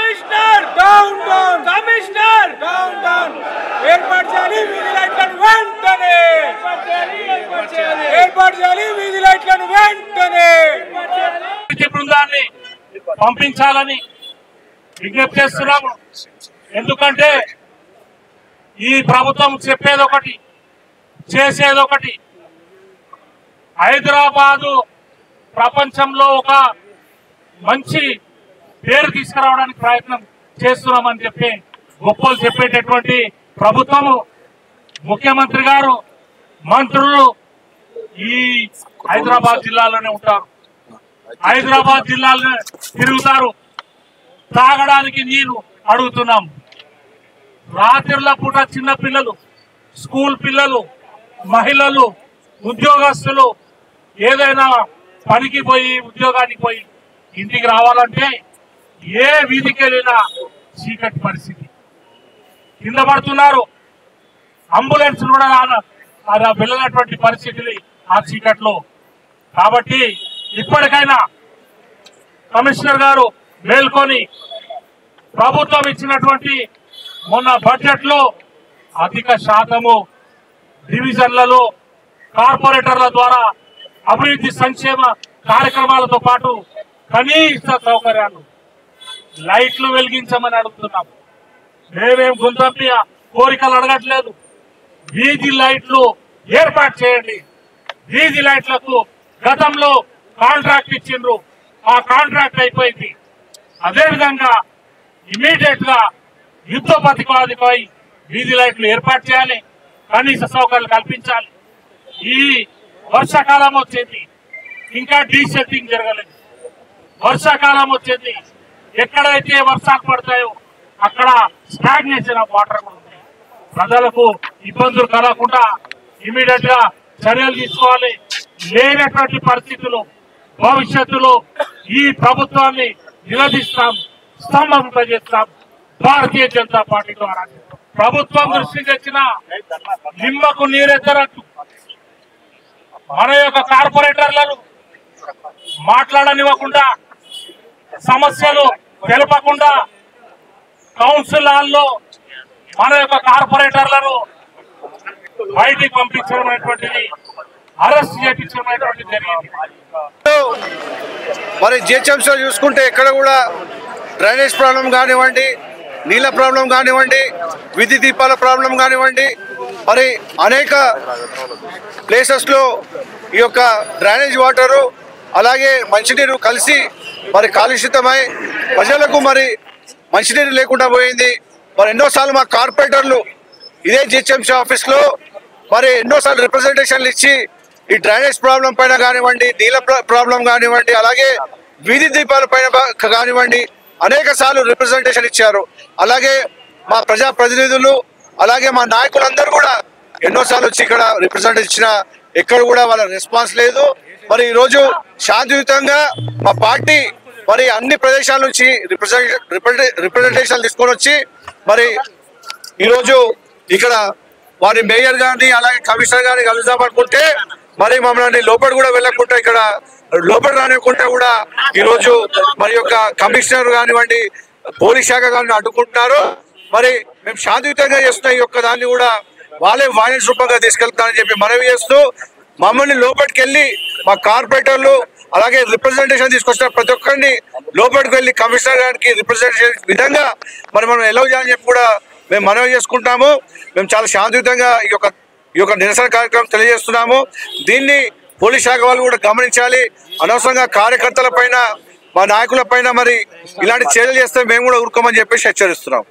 Commissioner down down commissioner down down ఏర్పాటు చేయాలి వీధి లైట్లను వెంటనే ఏర్పాటు చేయాలి వీధి లైట్లను వెంటనే బృందాన్ని పంపించాలని విజ్ఞప్తి చేస్తున్నాము. ఎందుకంటే ఈ ప్రభుత్వం చెప్పేది ఒకటి చేసేది ఒకటి. హైదరాబాదు ప్రపంచంలో ఒక మంచి పేరు తీసుకురావడానికి ప్రయత్నం చేస్తున్నామని చెప్పి గొప్పలు చెప్పేటటువంటి ప్రభుత్వము, ముఖ్యమంత్రి గారు, మంత్రులు ఈ హైదరాబాద్ జిల్లాలోనే ఉంటారు, హైదరాబాద్ జిల్లాలో తిరుగుతారు. తాగడానికి నీరు అడుగుతున్నాం. రాత్రిళ్ల పూట చిన్న పిల్లలు, స్కూల్ పిల్లలు, మహిళలు, ఉద్యోగస్తులు ఏదైనా పనికి పోయి ఉద్యోగానికి పోయి ఇంటికి రావాలంటే ఏ వీధికి వెళ్ళినా చీకటి పరిస్థితి, కింద పడుతున్నారు. అంబులెన్స్ కూడా వెళ్ళినటువంటి పరిస్థితులు ఆ చీకట్లో. కాబట్టి ఇప్పటికైనా కమిషనర్ గారు మేల్కొని ప్రభుత్వం ఇచ్చినటువంటి మొన్న బడ్జెట్ లో అధిక శాతము డివిజన్లలో కార్పొరేటర్ల ద్వారా అభివృద్ధి సంక్షేమ కార్యక్రమాలతో పాటు కనీస సౌకర్యాలు, లైట్లు వెలిగించమని అడుగుతున్నాం. మేమేం గుంతప్పి కోరికలు అడగట్లేదు. వీధి లైట్లు ఏర్పాటు చేయండి. వీధి లైట్లకు గతంలో కాంట్రాక్ట్ ఇచ్చిండ్రు, ఆ కాంట్రాక్ట్ అయిపోయింది. అదేవిధంగా ఇమీడియట్ గా యుద్ధ ప్రతిపాదికపై వీధి లైట్లు ఏర్పాటు చేయాలి, కనీస సౌకర్యాలు కల్పించాలి. ఈ వర్షాకాలం వచ్చింది, ఇంకా డీసెట్టింగ్ జరగలేదు. వర్షాకాలం వచ్చింది, ఎక్కడైతే వర్షాలు పడతాయో అక్కడ స్టాగ్నేషన్ ఆఫ్ వాటర్ ఉంది. ప్రజలకు ఇబ్బందులు కలగకుండా ఇమీడియట్ గా చర్యలు తీసుకోవాలి. లేనటువంటి పరిస్థితులు భవిష్యత్తులో ఈ ప్రభుత్వాన్ని నిలదీస్తాం, స్తంభింపజేస్తాం. భారతీయ జనతా పార్టీ ద్వారా ప్రభుత్వం దృష్టి తెచ్చిన నిమ్మకు నీరెత్తనట్టు మన యొక్క కార్పొరేటర్లను మాట్లాడనివ్వకుండా, సమస్యలు తెలపకుండా కౌన్సిల్ హాల్లో మన యొక్క కార్పొరేటర్లను బయటికి పంపించడం అనేటువంటిది, అరెస్ట్ చేయించడం అనేటువంటిది జరిగింది. మరి జిహెచ్ఎంసీలో చూసుకుంటే ఎక్కడ కూడా డ్రైనేజ్ ప్రాబ్లం కానివ్వండి, నీళ్ళ ప్రాబ్లం కానివ్వండి, విద్యుత్ దీపాల ప్రాబ్లం కానివ్వండి, మరి అనేక ప్లేసెస్లో ఈ యొక్క డ్రైనేజ్ వాటరు అలాగే మంచినీరు కలిసి మరి కాలుష్యితమై ప్రజలకు మరి మంచినీరు లేకుండా పోయింది. మరి ఎన్నోసార్లు మా కార్పొరేటర్లు ఇదే జిహెచ్ఎంసీ ఆఫీస్లో మరి ఎన్నోసార్లు రిప్రజెంటేషన్లు ఇచ్చి ఈ డ్రైనేజ్ ప్రాబ్లం పైన కానివ్వండి, నీళ్ళ ప్రాబ్లం కానివ్వండి, అలాగే వీధి దీపాల పైన కానివ్వండి అనేక సార్లు రిప్రజెంటేషన్ ఇచ్చారు. అలాగే మా ప్రజాప్రతినిధులు అలాగే మా నాయకులందరూ కూడా ఎన్నోసార్లు వచ్చి ఇక్కడ రిప్రజెంటేషన్ ఇచ్చినా ఎక్కడ కూడా వాళ్ళ రెస్పాన్స్ లేదు. మరి ఈరోజు శాంతియుతంగా మా పార్టీ మరి అన్ని ప్రదేశాల నుంచి రిప్రజెంటేషన్ తీసుకొని వచ్చి మరి ఈరోజు ఇక్కడ వారి మేయర్ గారిని అలాగే కమిషనర్ గారిని కలుద్దామనుకుంటే మరి మమ్మల్ని లోపల కూడా వెళ్ళకుండా, ఇక్కడ లోపల రానివ్వకుండా కూడా ఈరోజు మరి యొక్క కమిషనర్ కానివ్వండి, పోలీస్ శాఖ కానీ అడ్డుకుంటున్నారు. మరి మేము శాంతియుతంగా చేస్తున్న ఈ యొక్క దాన్ని కూడా వాళ్ళే వాయిలెన్స్ రూపంగా తీసుకెళ్తారని చెప్పి మనవి చేస్తూ మమ్మల్ని లోపలికి వెళ్ళి మా కార్పొరేటర్లు అలాగే రిప్రజెంటేషన్ తీసుకొచ్చిన ప్రతి ఒక్కరిని లోపలికి వెళ్ళి కమిషనర్ గారికి రిప్రజెంటేషన్ విధంగా మరి మనం ఎలా చేయాలని చెప్పి కూడా మేము మనవి చేసుకుంటాము. మేము చాలా శాంతియుతంగా ఈ యొక్క నిరసన కార్యక్రమం తెలియజేస్తున్నాము. దీన్ని పోలీస్ శాఖ వాళ్ళు కూడా గమనించాలి. అనవసరంగా కార్యకర్తల పైన, మా నాయకుల పైన మరి ఇలాంటి చర్యలు చేస్తే మేము కూడా ఊరుకోమని చెప్పేసి హెచ్చరిస్తున్నాం.